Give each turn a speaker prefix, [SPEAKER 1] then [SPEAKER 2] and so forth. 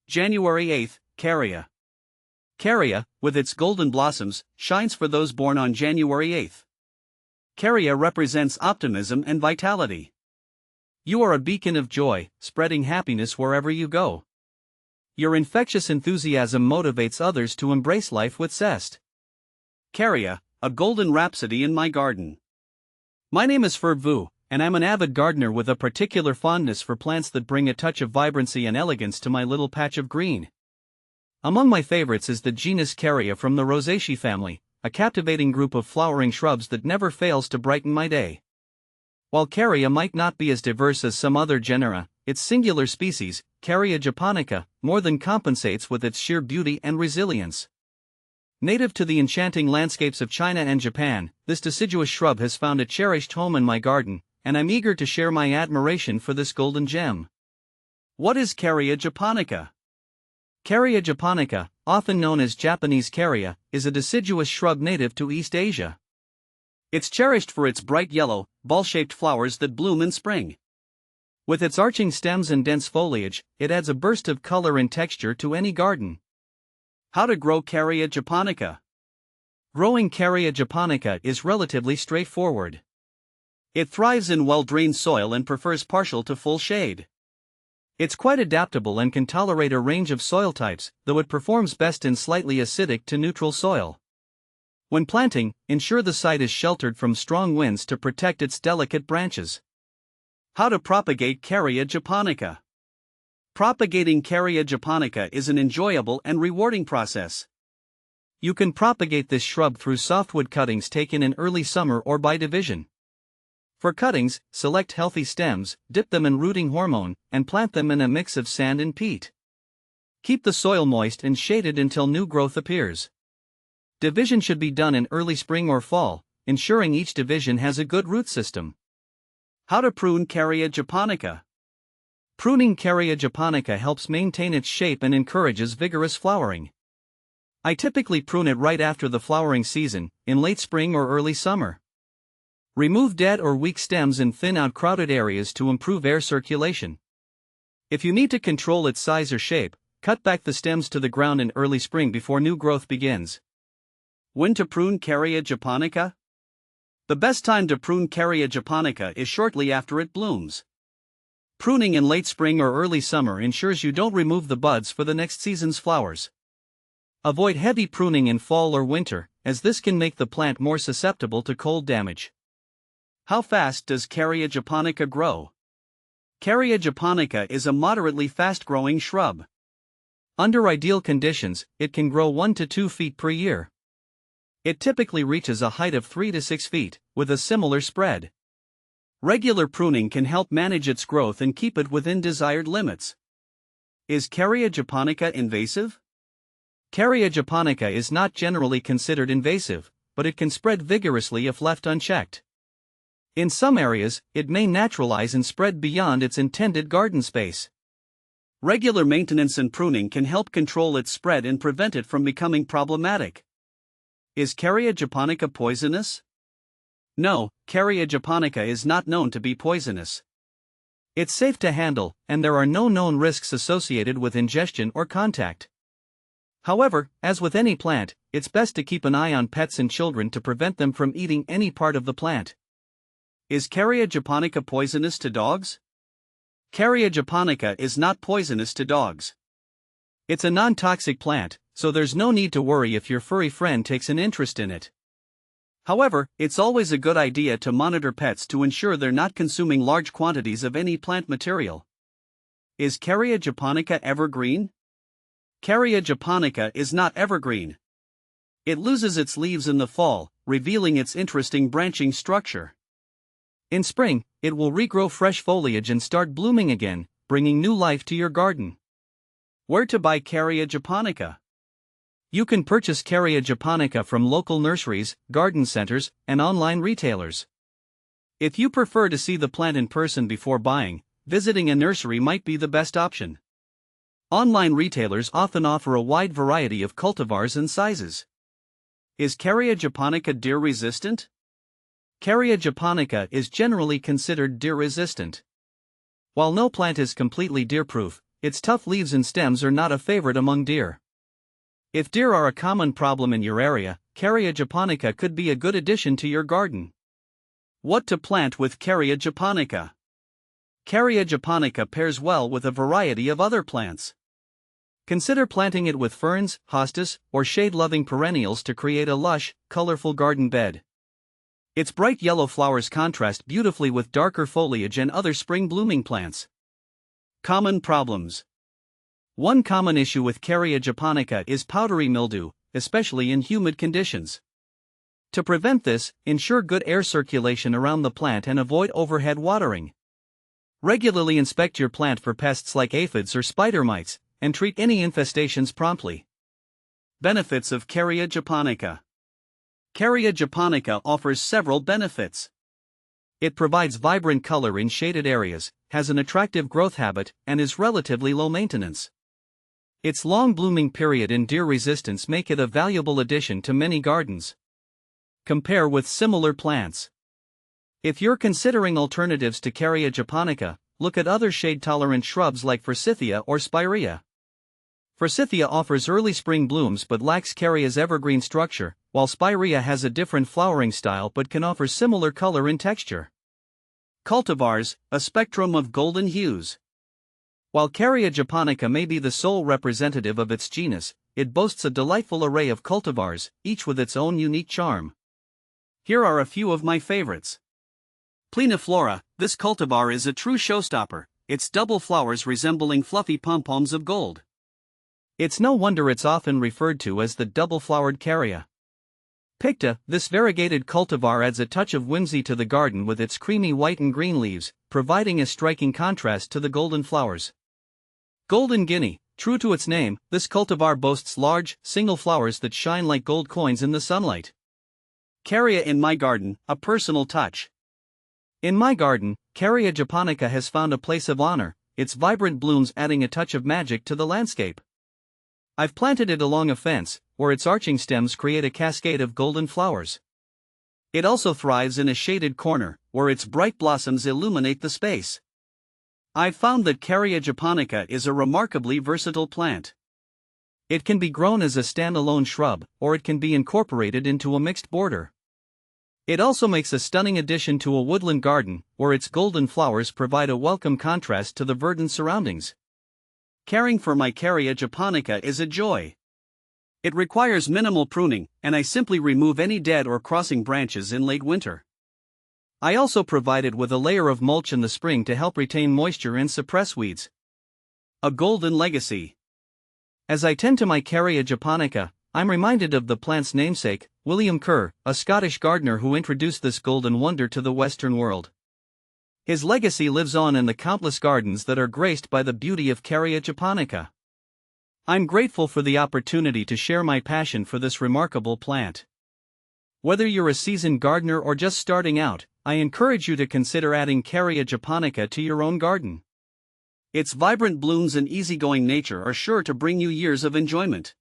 [SPEAKER 1] January 8, Kerria. Kerria, with its golden blossoms, shines for those born on January 8. Kerria represents optimism and vitality. You are a beacon of joy, spreading happiness wherever you go. Your infectious enthusiasm motivates others to embrace life with zest. Kerria, a golden rhapsody in my garden. My name is Vu, and I'm an avid gardener with a particular fondness for plants that bring a touch of vibrancy and elegance to my little patch of green. Among my favorites is the genus Kerria from the Rosaceae family, a captivating group of flowering shrubs that never fails to brighten my day. While Kerria might not be as diverse as some other genera, its singular species, Kerria japonica, more than compensates with its sheer beauty and resilience. Native to the enchanting landscapes of China and Japan, this deciduous shrub has found a cherished home in my garden, and I'm eager to share my admiration for this golden gem. What is Kerria japonica? Kerria japonica, often known as Japanese Kerria, is a deciduous shrub native to East Asia. It's cherished for its bright yellow, ball-shaped flowers that bloom in spring. With its arching stems and dense foliage, it adds a burst of color and texture to any garden. How to grow Kerria japonica? Growing Kerria japonica is relatively straightforward. It thrives in well-drained soil and prefers partial to full shade. It's quite adaptable and can tolerate a range of soil types, though it performs best in slightly acidic to neutral soil. When planting, ensure the site is sheltered from strong winds to protect its delicate branches. How to propagate Kerria japonica? Propagating Kerria japonica is an enjoyable and rewarding process. You can propagate this shrub through softwood cuttings taken in early summer or by division. For cuttings, select healthy stems, dip them in rooting hormone, and plant them in a mix of sand and peat. Keep the soil moist and shaded until new growth appears. Division should be done in early spring or fall, ensuring each division has a good root system. How to prune Kerria japonica? Pruning Kerria japonica helps maintain its shape and encourages vigorous flowering. I typically prune it right after the flowering season, in late spring or early summer. Remove dead or weak stems and thin out crowded areas to improve air circulation. If you need to control its size or shape, cut back the stems to the ground in early spring before new growth begins. When to prune Kerria japonica? The best time to prune Kerria japonica is shortly after it blooms. Pruning in late spring or early summer ensures you don't remove the buds for the next season's flowers. Avoid heavy pruning in fall or winter, as this can make the plant more susceptible to cold damage. How fast does Kerria japonica grow? Kerria japonica is a moderately fast-growing shrub. Under ideal conditions, it can grow 1 to 2 feet per year. It typically reaches a height of 3 to 6 feet, with a similar spread. Regular pruning can help manage its growth and keep it within desired limits. Is Kerria japonica invasive? Kerria japonica is not generally considered invasive, but it can spread vigorously if left unchecked. In some areas, it may naturalize and spread beyond its intended garden space. Regular maintenance and pruning can help control its spread and prevent it from becoming problematic. Is Kerria japonica poisonous? No, Kerria japonica is not known to be poisonous. It's safe to handle, and there are no known risks associated with ingestion or contact. However, as with any plant, it's best to keep an eye on pets and children to prevent them from eating any part of the plant. Is Kerria japonica poisonous to dogs? Kerria japonica is not poisonous to dogs. It's a non-toxic plant, so there's no need to worry if your furry friend takes an interest in it. However, it's always a good idea to monitor pets to ensure they're not consuming large quantities of any plant material. Is Kerria japonica evergreen? Kerria japonica is not evergreen. It loses its leaves in the fall, revealing its interesting branching structure. In spring, it will regrow fresh foliage and start blooming again, bringing new life to your garden. Where to buy Kerria japonica? You can purchase Kerria japonica from local nurseries, garden centers, and online retailers. If you prefer to see the plant in person before buying, visiting a nursery might be the best option. Online retailers often offer a wide variety of cultivars and sizes. Is Kerria japonica deer resistant? Kerria japonica is generally considered deer resistant. While no plant is completely deer-proof, its tough leaves and stems are not a favorite among deer. If deer are a common problem in your area, Kerria japonica could be a good addition to your garden. What to plant with Kerria japonica? Kerria japonica pairs well with a variety of other plants. Consider planting it with ferns, hostas, or shade-loving perennials to create a lush, colorful garden bed. Its bright yellow flowers contrast beautifully with darker foliage and other spring blooming plants. Common problems. One common issue with Kerria japonica is powdery mildew, especially in humid conditions. To prevent this, ensure good air circulation around the plant and avoid overhead watering. Regularly inspect your plant for pests like aphids or spider mites, and treat any infestations promptly. Benefits of Kerria japonica. Kerria japonica offers several benefits. It provides vibrant color in shaded areas, has an attractive growth habit, and is relatively low maintenance. Its long blooming period and deer resistance make it a valuable addition to many gardens. Compare with similar plants. If you're considering alternatives to Kerria japonica, look at other shade-tolerant shrubs like Forsythia or Spirea. Forsythia offers early spring blooms but lacks Kerria's evergreen structure, while Spirea has a different flowering style but can offer similar color and texture. Cultivars, a spectrum of golden hues. While Kerria japonica may be the sole representative of its genus, it boasts a delightful array of cultivars, each with its own unique charm. Here are a few of my favorites. Pleniflora, this cultivar is a true showstopper, its double flowers resembling fluffy pom-poms of gold. It's no wonder it's often referred to as the double-flowered Kerria. Picta, this variegated cultivar adds a touch of whimsy to the garden with its creamy white and green leaves, providing a striking contrast to the golden flowers. Golden Guinea, true to its name, this cultivar boasts large, single flowers that shine like gold coins in the sunlight. Kerria in my garden, a personal touch. In my garden, Kerria japonica has found a place of honor, its vibrant blooms adding a touch of magic to the landscape. I've planted it along a fence, where its arching stems create a cascade of golden flowers. It also thrives in a shaded corner, where its bright blossoms illuminate the space. I've found that Kerria japonica is a remarkably versatile plant. It can be grown as a standalone shrub, or it can be incorporated into a mixed border. It also makes a stunning addition to a woodland garden, where its golden flowers provide a welcome contrast to the verdant surroundings. Caring for my Kerria japonica is a joy. It requires minimal pruning, and I simply remove any dead or crossing branches in late winter. I also provide it with a layer of mulch in the spring to help retain moisture and suppress weeds. A golden legacy. As I tend to my Kerria japonica, I'm reminded of the plant's namesake, William Kerr, a Scottish gardener who introduced this golden wonder to the Western world. His legacy lives on in the countless gardens that are graced by the beauty of Kerria japonica. I'm grateful for the opportunity to share my passion for this remarkable plant. Whether you're a seasoned gardener or just starting out, I encourage you to consider adding Kerria japonica to your own garden. Its vibrant blooms and easygoing nature are sure to bring you years of enjoyment.